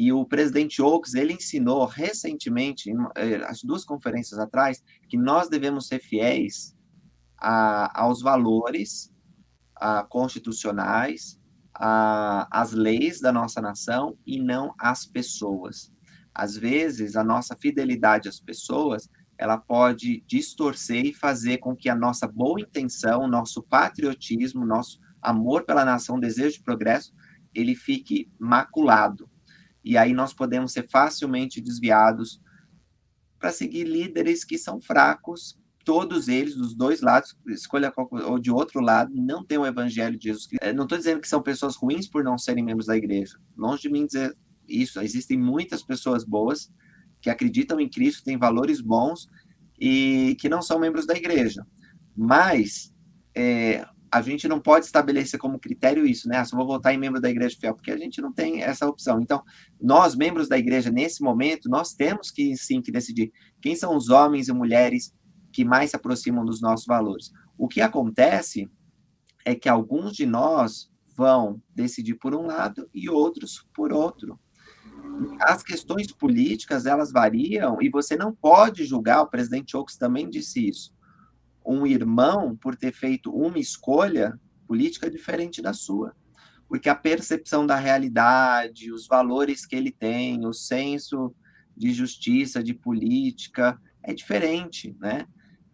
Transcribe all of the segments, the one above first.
E o presidente Oaks, ele ensinou recentemente, as 2 conferências atrás, que nós devemos ser fiéis aos valores constitucionais, às leis da nossa nação e não às pessoas. Às vezes, a nossa fidelidade às pessoas, ela pode distorcer e fazer com que a nossa boa intenção, nosso patriotismo, nosso amor pela nação, desejo de progresso, ele fique maculado. E aí nós podemos ser facilmente desviados para seguir líderes que são fracos, todos eles, dos 2 lados, escolha qual, ou de outro lado, não tem o evangelho de Jesus Cristo. Não estou dizendo que são pessoas ruins por não serem membros da igreja, longe de mim dizer isso, existem muitas pessoas boas, que acreditam em Cristo, têm valores bons, e que não são membros da igreja, mas a gente não pode estabelecer como critério isso, né? Só vou votar em membro da igreja fiel, porque a gente não tem essa opção. Então, nós, membros da igreja, nesse momento, nós temos que, sim, que decidir quem são os homens e mulheres que mais se aproximam dos nossos valores. O que acontece é que alguns de nós vão decidir por um lado e outros por outro. As questões políticas, elas variam, e você não pode julgar, o presidente Oaks também disse isso, um irmão por ter feito uma escolha política diferente da sua. Porque a percepção da realidade, os valores que ele tem, o senso de justiça, de política, é diferente, né?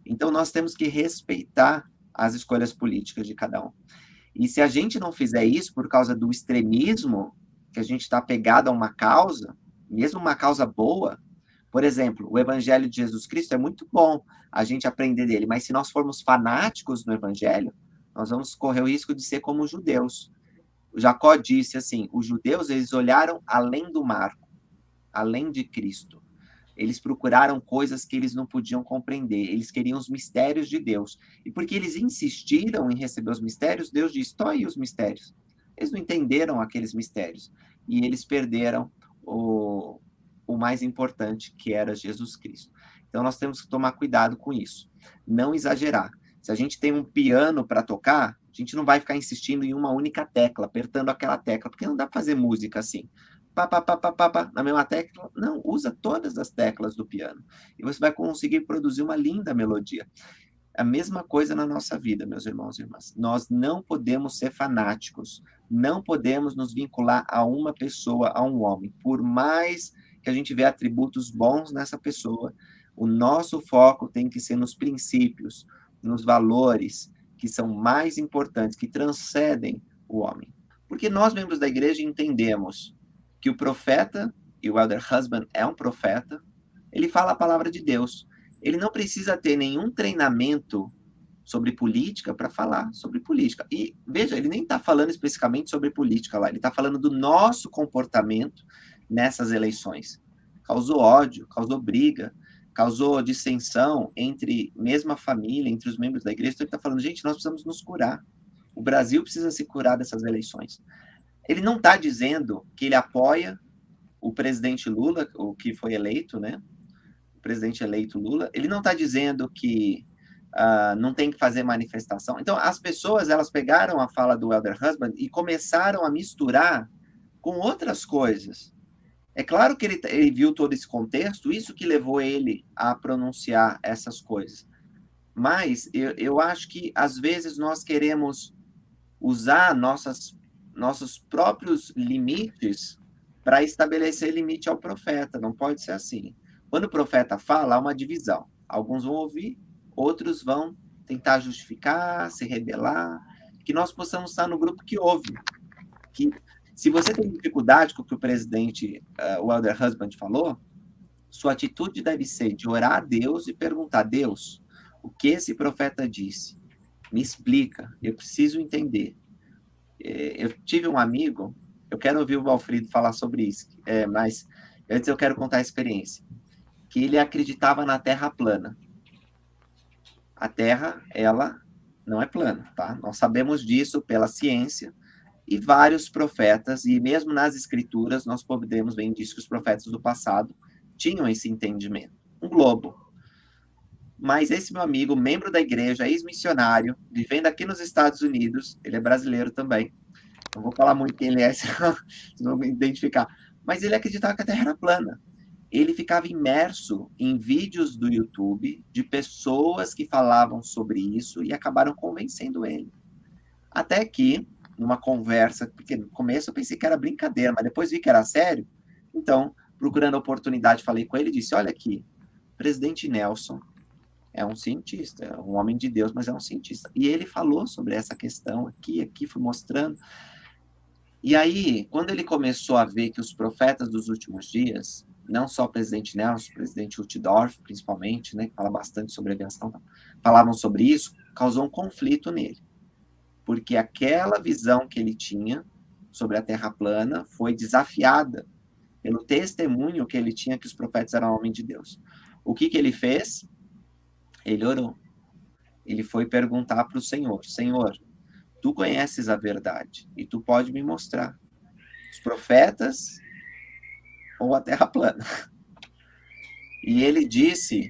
Então, nós temos que respeitar as escolhas políticas de cada um. E se a gente não fizer isso por causa do extremismo, que a gente está apegado a uma causa, mesmo uma causa boa, por exemplo, o Evangelho de Jesus Cristo é muito bom a gente aprender dele, mas se nós formos fanáticos no Evangelho, nós vamos correr o risco de ser como os judeus. O Jacó disse assim, os judeus, eles olharam além do marco, além de Cristo. Eles procuraram coisas que eles não podiam compreender, eles queriam os mistérios de Deus. E porque eles insistiram em receber os mistérios, Deus disse, estou aí os mistérios. Eles não entenderam aqueles mistérios, e eles perderam o mais importante, que era Jesus Cristo. Então, nós temos que tomar cuidado com isso, não exagerar. Se a gente tem um piano para tocar, a gente não vai ficar insistindo em uma única tecla, apertando aquela tecla, porque não dá para fazer música assim. Pá, pá, pá, pá, pá, pá, na mesma tecla. Não, usa todas as teclas do piano. E você vai conseguir produzir uma linda melodia. A mesma coisa na nossa vida, meus irmãos e irmãs. Nós não podemos ser fanáticos, não podemos nos vincular a uma pessoa, a um homem. Por mais que a gente vê atributos bons nessa pessoa, o nosso foco tem que ser nos princípios, nos valores que são mais importantes, que transcendem o homem. Porque nós, membros da igreja, entendemos que o profeta, e o elder husband é um profeta, ele fala a palavra de Deus. Ele não precisa ter nenhum treinamento sobre política para falar sobre política. E, veja, ele nem está falando especificamente sobre política lá, ele está falando do nosso comportamento nessas eleições. Causou ódio, causou briga, causou dissensão entre mesma família, entre os membros da igreja. Então ele está falando, gente, nós precisamos nos curar. O Brasil precisa se curar dessas eleições. Ele não está dizendo que ele apoia o presidente Lula, o que foi eleito, né? O presidente eleito Lula. Ele não está dizendo que não tem que fazer manifestação. Então, as pessoas, elas pegaram a fala do elder husband e começaram a misturar com outras coisas. É claro que ele viu todo esse contexto, isso que levou ele a pronunciar essas coisas. Mas eu acho que, às vezes, nós queremos usar nossos próprios limites para estabelecer limite ao profeta. Não pode ser assim. Quando o profeta fala, há uma divisão. Alguns vão ouvir, outros vão tentar justificar, se rebelar. Que nós possamos estar no grupo que ouve. Que, se você tem dificuldade com o que o presidente, o elder husband falou, sua atitude deve ser de orar a Deus e perguntar, Deus, o que esse profeta disse? Me explica, eu preciso entender. Eu tive um amigo, eu quero ouvir o Valfrido falar sobre isso, mas antes eu quero contar a experiência, que ele acreditava na Terra plana. A Terra, ela não é plana, tá? Nós sabemos disso pela ciência, e vários profetas, e mesmo nas escrituras, nós podemos ver indícios que os profetas do passado tinham esse entendimento. Um globo. Mas esse meu amigo, membro da igreja, ex-missionário, vivendo aqui nos Estados Unidos, ele é brasileiro também, não vou falar muito quem ele é, vocês vão identificar, mas ele acreditava que a Terra era plana. Ele ficava imerso em vídeos do YouTube de pessoas que falavam sobre isso e acabaram convencendo ele. Até que, numa conversa, porque no começo eu pensei que era brincadeira, mas depois vi que era sério, então, procurando a oportunidade, falei com ele e disse, olha aqui, presidente Nelson é um cientista, é um homem de Deus, mas é um cientista. E ele falou sobre essa questão aqui, fui mostrando. E aí, quando ele começou a ver que os profetas dos últimos dias, não só o presidente Nelson, o presidente Uchtdorf, principalmente, né, que fala bastante sobre aviação, falavam sobre isso, causou um conflito nele. Porque aquela visão que ele tinha sobre a Terra plana foi desafiada pelo testemunho que ele tinha que os profetas eram homens de Deus. O que ele fez? Ele orou. Ele foi perguntar para o Senhor, Senhor, tu conheces a verdade e tu pode me mostrar os profetas ou a Terra plana. E ele disse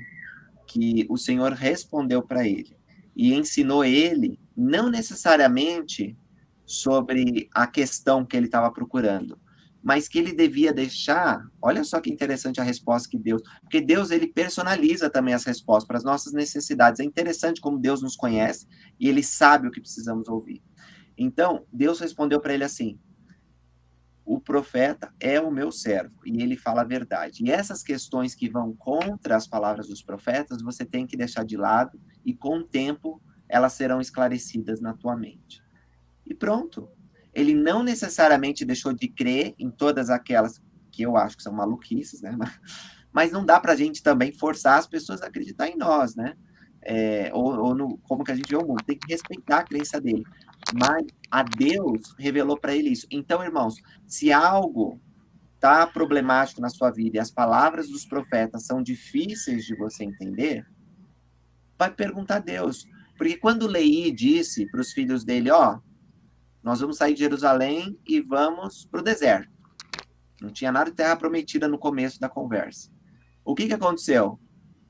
que o Senhor respondeu para ele e ensinou ele, não necessariamente sobre a questão que ele estava procurando, mas que ele devia deixar, olha só que interessante a resposta que Deus, porque Deus ele personaliza também as respostas para as nossas necessidades. É interessante como Deus nos conhece e ele sabe o que precisamos ouvir. Então, Deus respondeu para ele assim: o profeta é o meu servo e ele fala a verdade. E essas questões que vão contra as palavras dos profetas, você tem que deixar de lado e com o tempo elas serão esclarecidas na tua mente. E pronto. Ele não necessariamente deixou de crer em todas aquelas que eu acho que são maluquices, né? Mas não dá para a gente também forçar as pessoas a acreditar em nós, né? Ou no, como que a gente vê o mundo. Tem que respeitar a crença dele. Mas a Deus revelou para ele isso. Então, irmãos, se algo está problemático na sua vida e as palavras dos profetas são difíceis de você entender, vai perguntar a Deus. Porque quando Leí disse para os filhos dele, ó, nós vamos sair de Jerusalém e vamos para o deserto. Não tinha nada de terra prometida no começo da conversa. O que aconteceu?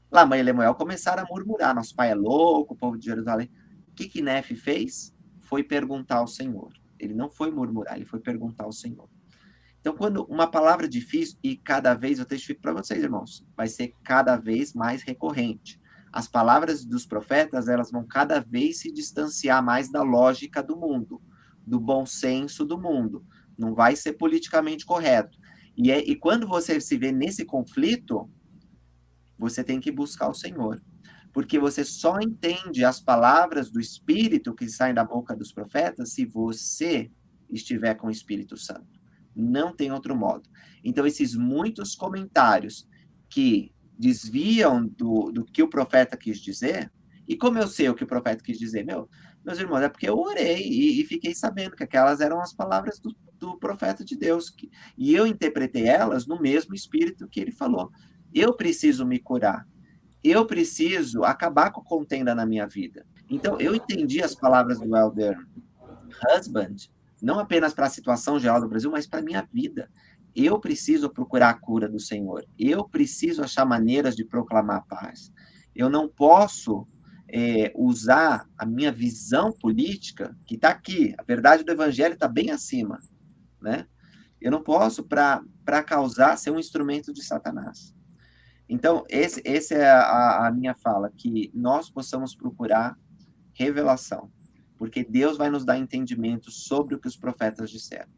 Lamã e Lemuel começaram a murmurar, nosso pai é louco, o povo de Jerusalém. O que Nefe fez? Foi perguntar ao Senhor. Ele não foi murmurar, ele foi perguntar ao Senhor. Então, quando uma palavra difícil, e cada vez, eu testifico para vocês, irmãos, vai ser cada vez mais recorrente. As palavras dos profetas, elas vão cada vez se distanciar mais da lógica do mundo, do bom senso do mundo. Não vai ser politicamente correto. E quando você se vê nesse conflito, você tem que buscar o Senhor. Porque você só entende as palavras do Espírito que saem da boca dos profetas se você estiver com o Espírito Santo. Não tem outro modo. Então, esses muitos comentários que desviam do que o profeta quis dizer, e como eu sei o que o profeta quis dizer? Meus irmãos, é porque eu orei e fiquei sabendo que aquelas eram as palavras do profeta de Deus. E eu interpretei elas no mesmo espírito que ele falou. Eu preciso me curar. Eu preciso acabar com contenda na minha vida. Então, eu entendi as palavras do Elder Husband, não apenas para a situação geral do Brasil, mas para a minha vida. Eu preciso procurar a cura do Senhor. Eu preciso achar maneiras de proclamar a paz. Eu não posso usar a minha visão política, que está aqui, a verdade do Evangelho está bem acima, né? Eu não posso, para causar, ser um instrumento de Satanás. Então, esse é a minha fala, que nós possamos procurar revelação, porque Deus vai nos dar entendimento sobre o que os profetas disseram.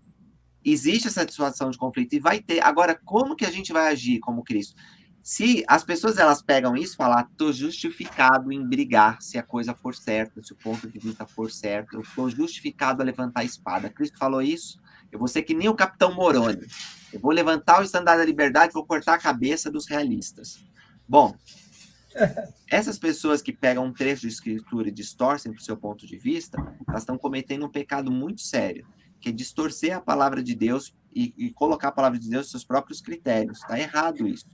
Existe essa situação de conflito e vai ter. Agora, como que a gente vai agir como Cristo? Se as pessoas elas pegam isso e falam, estou justificado em brigar se a coisa for certa, se o ponto de vista for certo, eu estou justificado a levantar a espada. Cristo falou isso, eu vou ser que nem o Capitão Moroni. Eu vou levantar o estandarte da liberdade e vou cortar a cabeça dos realistas. Bom, essas pessoas que pegam um trecho de escritura e distorcem para o seu ponto de vista, elas estão cometendo um pecado muito sério, que é distorcer a palavra de Deus e colocar a palavra de Deus nos seus próprios critérios. Está errado isso.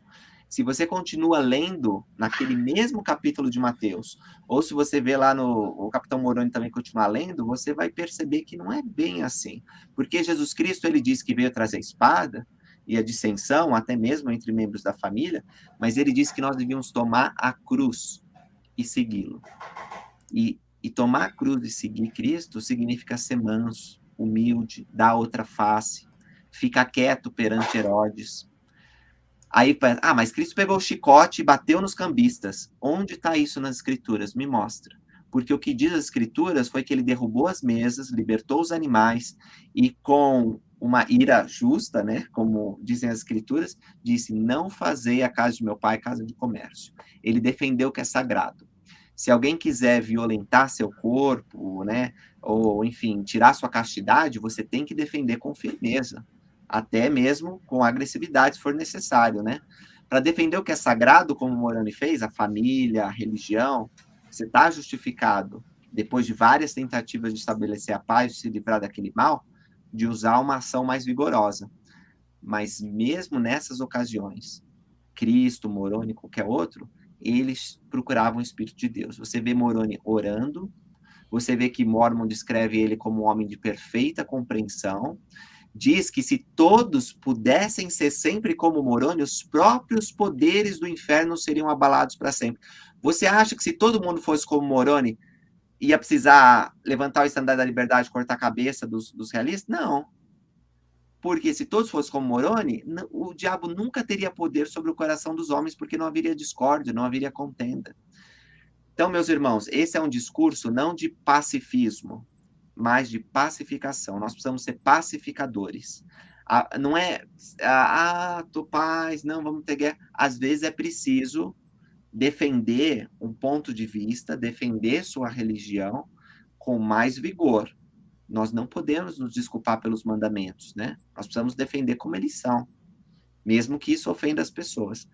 Se você continua lendo naquele mesmo capítulo de Mateus, ou se você vê lá o Capitão Moroni também continuar lendo, você vai perceber que não é bem assim. Porque Jesus Cristo, ele disse que veio trazer a espada e a dissensão, até mesmo entre membros da família, mas ele disse que nós devíamos tomar a cruz e segui-lo. E tomar a cruz e seguir Cristo significa ser manso, humilde, dar outra face, fica quieto perante Herodes. Aí, mas Cristo pegou o chicote e bateu nos cambistas. Onde está isso nas Escrituras? Me mostra. Porque o que diz as Escrituras foi que ele derrubou as mesas, libertou os animais e com uma ira justa, né, como dizem as Escrituras, disse, não fazei a casa de meu pai casa de comércio. Ele defendeu o que é sagrado. Se alguém quiser violentar seu corpo, né, ou, enfim, tirar sua castidade, você tem que defender com firmeza, até mesmo com agressividade, se for necessário, né? Para defender o que é sagrado, como o Moroni fez, a família, a religião, você está justificado, depois de várias tentativas de estabelecer a paz, de se livrar daquele mal, de usar uma ação mais vigorosa. Mas mesmo nessas ocasiões, Cristo, Moroni, qualquer outro, eles procuravam o Espírito de Deus. Você vê Moroni orando, você vê que Mormon descreve ele como um homem de perfeita compreensão, diz que se todos pudessem ser sempre como Moroni, os próprios poderes do inferno seriam abalados para sempre. Você acha que se todo mundo fosse como Moroni, ia precisar levantar o estandarte da liberdade e cortar a cabeça dos realistas? Não. Porque se todos fossem como Moroni, o diabo nunca teria poder sobre o coração dos homens, porque não haveria discórdia, não haveria contenda. Então, meus irmãos, esse é um discurso não de pacifismo, mas de pacificação. Nós precisamos ser pacificadores. Não é, tô paz, não, vamos ter guerra. Às vezes é preciso defender um ponto de vista, defender sua religião com mais vigor. Nós não podemos nos desculpar pelos mandamentos, né? Nós precisamos defender como eles são, mesmo que isso ofenda as pessoas.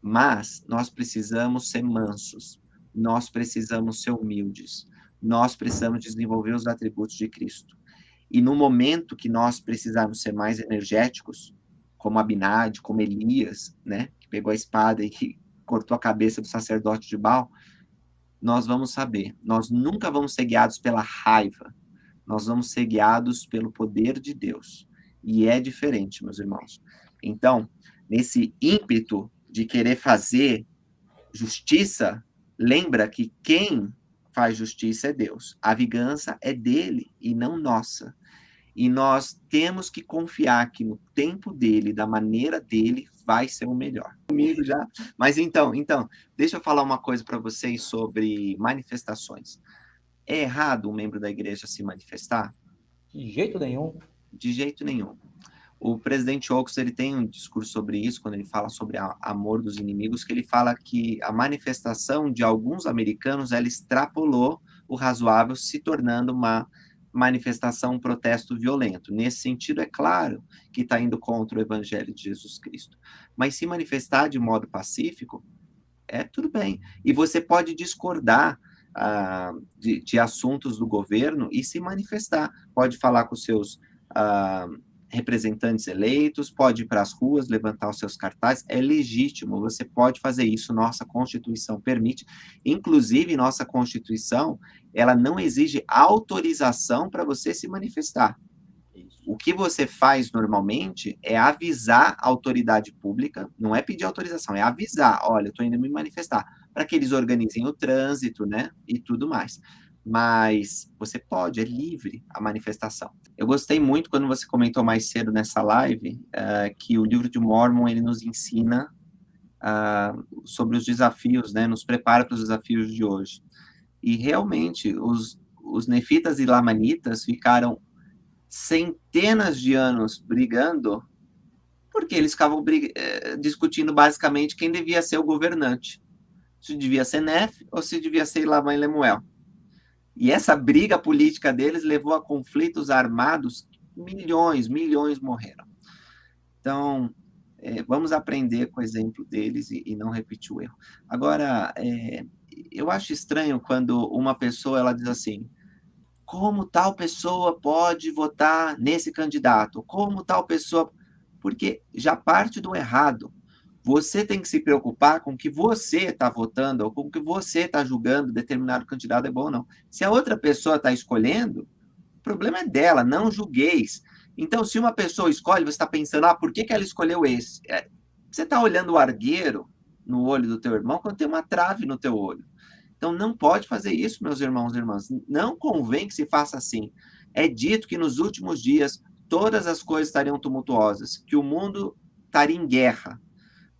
Mas nós precisamos ser mansos, nós precisamos ser humildes, nós precisamos desenvolver os atributos de Cristo. E no momento que nós precisarmos ser mais energéticos, como Abinadi, como Elias, né, que pegou a espada e que cortou a cabeça do sacerdote de Baal, nós vamos saber, nós nunca vamos ser guiados pela raiva, nós vamos ser guiados pelo poder de Deus. E é diferente, meus irmãos. Então, nesse ímpeto de querer fazer justiça, lembra que quem faz justiça é Deus. A vingança é dele e não nossa. E nós temos que confiar que no tempo dele, da maneira dele, vai ser o melhor. Comigo já. Mas então, deixa eu falar uma coisa para vocês sobre manifestações. É errado um membro da igreja se manifestar? De jeito nenhum. De jeito nenhum. O presidente Oaks, ele tem um discurso sobre isso, quando ele fala sobre amor dos inimigos, que ele fala que a manifestação de alguns americanos, ela extrapolou o razoável, se tornando uma manifestação, um protesto violento. Nesse sentido, é claro que está indo contra o evangelho de Jesus Cristo. Mas se manifestar de modo pacífico, tudo bem. E você pode discordar de assuntos do governo e se manifestar. Pode falar com os seus representantes eleitos, pode ir para as ruas, levantar os seus cartazes, é legítimo, você pode fazer isso, nossa Constituição permite, inclusive nossa Constituição, ela não exige autorização para você se manifestar. O que você faz normalmente é avisar a autoridade pública, não é pedir autorização, é avisar, olha, eu estou indo me manifestar, para que eles organizem o trânsito, né, e tudo mais. Mas você pode, é livre a manifestação. Eu gostei muito quando você comentou mais cedo nessa live que o livro de Mormon, ele nos ensina sobre os desafios, né, nos prepara para os desafios de hoje. E realmente, os nefitas e lamanitas ficaram centenas de anos brigando, porque eles ficavam discutindo basicamente quem devia ser o governante. Se devia ser Nef ou se devia ser Laban e Lemuel. E essa briga política deles levou a conflitos armados, milhões morreram. Então, vamos aprender com o exemplo deles e não repetir o erro. Agora, eu acho estranho quando uma pessoa ela diz assim, como tal pessoa pode votar nesse candidato? Como tal pessoa... Porque já parte do errado. Você tem que se preocupar com o que você está votando ou com o que você está julgando determinado candidato é bom ou não. Se a outra pessoa está escolhendo, o problema é dela, não julgueis. Então, se uma pessoa escolhe, você está pensando, por que ela escolheu esse? Você está olhando o argueiro no olho do teu irmão quando tem uma trave no teu olho. Então, não pode fazer isso, meus irmãos e irmãs. Não convém que se faça assim. É dito que nos últimos dias todas as coisas estariam tumultuosas, que o mundo estaria em guerra,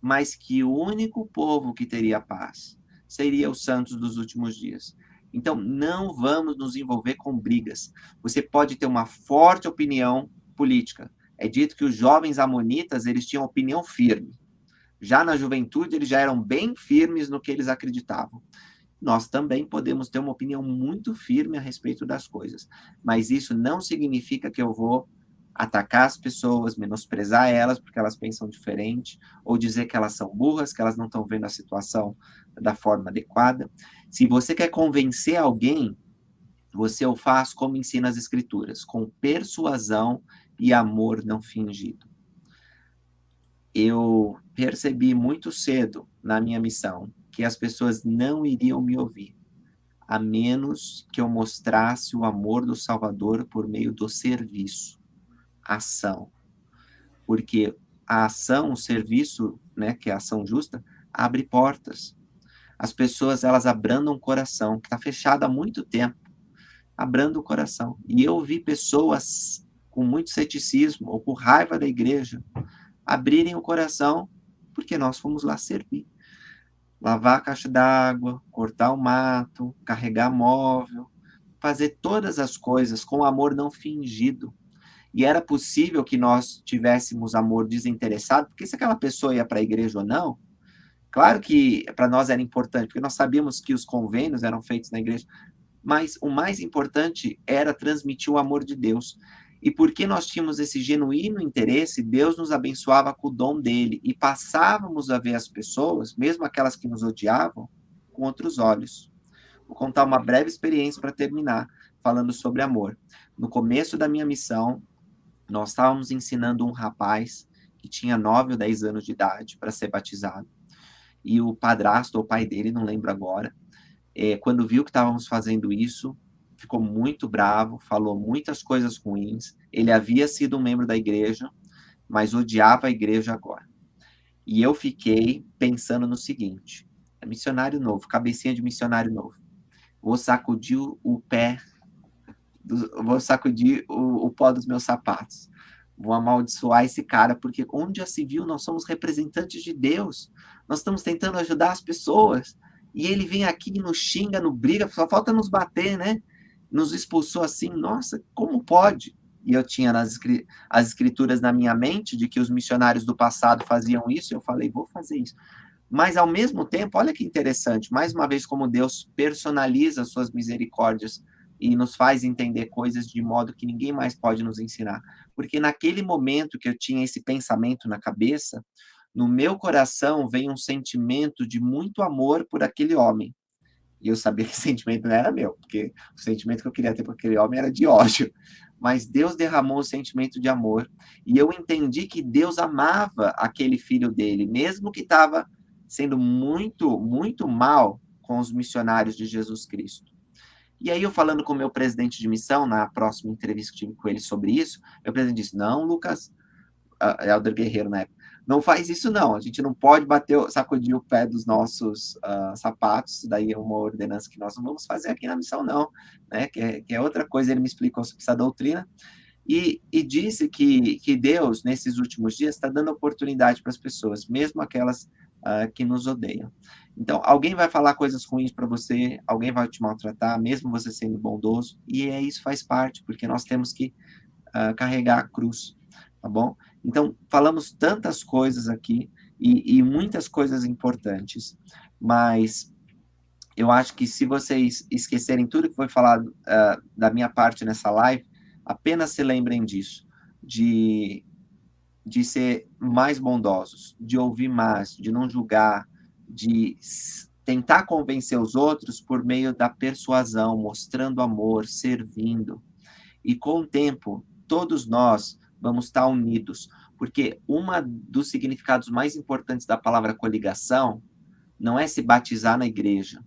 mas que o único povo que teria paz seria os santos dos últimos dias. Então, não vamos nos envolver com brigas. Você pode ter uma forte opinião política. É dito que os jovens amonitas, eles tinham opinião firme. Já na juventude, eles já eram bem firmes no que eles acreditavam. Nós também podemos ter uma opinião muito firme a respeito das coisas, mas isso não significa que eu vou atacar as pessoas, menosprezar elas porque elas pensam diferente, ou dizer que elas são burras, que elas não estão vendo a situação da forma adequada. Se você quer convencer alguém, você o faz como ensina as Escrituras, com persuasão e amor não fingido. Eu percebi muito cedo na minha missão que as pessoas não iriam me ouvir, a menos que eu mostrasse o amor do Salvador por meio do serviço, ação. Porque a ação, o serviço, né, que é a ação justa, abre portas. As pessoas, elas abrandam o coração, que está fechado há muito tempo, abrando o coração. E eu vi pessoas com muito ceticismo ou por raiva da igreja abrirem o coração porque nós fomos lá servir. Lavar a caixa d'água, cortar o mato, carregar móvel, fazer todas as coisas com amor não fingido. E era possível que nós tivéssemos amor desinteressado, porque se aquela pessoa ia para a igreja ou não, claro que para nós era importante, porque nós sabíamos que os convênios eram feitos na igreja, mas o mais importante era transmitir o amor de Deus. E porque nós tínhamos esse genuíno interesse, Deus nos abençoava com o dom dele e passávamos a ver as pessoas, mesmo aquelas que nos odiavam, com outros olhos. Vou contar uma breve experiência para terminar, falando sobre amor. No começo da minha missão, nós estávamos ensinando um rapaz que tinha 9 ou 10 anos de idade para ser batizado. E o padrasto, ou pai dele, não lembro agora, quando viu que estávamos fazendo isso, ficou muito bravo, falou muitas coisas ruins. Ele havia sido um membro da igreja, mas odiava a igreja agora. E eu fiquei pensando no seguinte: é missionário novo, cabecinha de missionário novo. Vou sacudir o pé, vou sacudir o pó dos meus sapatos. Vou amaldiçoar esse cara, porque onde já se viu, nós somos representantes de Deus. Nós estamos tentando ajudar as pessoas. E ele vem aqui, nos xinga, nos briga, só falta nos bater, né? Nos expulsou assim, nossa, como pode? E eu tinha as escrituras na minha mente de que os missionários do passado faziam isso, e eu falei, vou fazer isso. Mas, ao mesmo tempo, olha que interessante, mais uma vez como Deus personaliza suas misericórdias e nos faz entender coisas de modo que ninguém mais pode nos ensinar. Porque naquele momento que eu tinha esse pensamento na cabeça, no meu coração veio um sentimento de muito amor por aquele homem. E eu sabia que esse sentimento não era meu, porque o sentimento que eu queria ter por aquele homem era de ódio. Mas Deus derramou o sentimento de amor, e eu entendi que Deus amava aquele filho dele, mesmo que estava sendo muito, muito mal com os missionários de Jesus Cristo. E aí, eu falando com o meu presidente de missão, na próxima entrevista que tive com ele sobre isso, meu presidente disse, não, Lucas, Helder Guerreiro na época, não faz isso não, a gente não pode sacudir o pé dos nossos sapatos, daí é uma ordenança que nós não vamos fazer aqui na missão não, né, que é outra coisa. Ele me explicou sobre essa doutrina, e disse que Deus, nesses últimos dias, está dando oportunidade para as pessoas, mesmo aquelas que nos odeiam. Então, alguém vai falar coisas ruins para você, alguém vai te maltratar, mesmo você sendo bondoso, e isso faz parte, porque nós temos que carregar a cruz, tá bom? Então, falamos tantas coisas aqui, e muitas coisas importantes, mas eu acho que se vocês esquecerem tudo que foi falado da minha parte nessa live, apenas se lembrem disso, de ser mais bondosos, de ouvir mais, de não julgar, de tentar convencer os outros por meio da persuasão, mostrando amor, servindo. E com o tempo, todos nós vamos estar unidos, porque dos significados mais importantes da palavra coligação não é se batizar na igreja,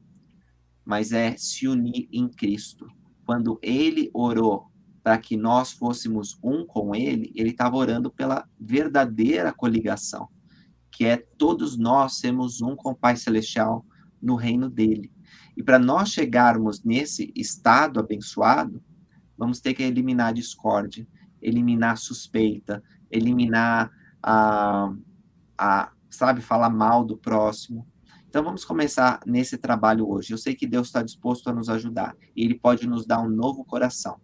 mas é se unir em Cristo. Quando ele orou para que nós fôssemos um com ele estava orando pela verdadeira coligação, que é todos nós sermos um com o Pai Celestial no reino dele. E para nós chegarmos nesse estado abençoado, vamos ter que eliminar a discórdia, eliminar a suspeita, eliminar sabe, falar mal do próximo. Então vamos começar nesse trabalho hoje. Eu sei que Deus está disposto a nos ajudar e Ele pode nos dar um novo coração.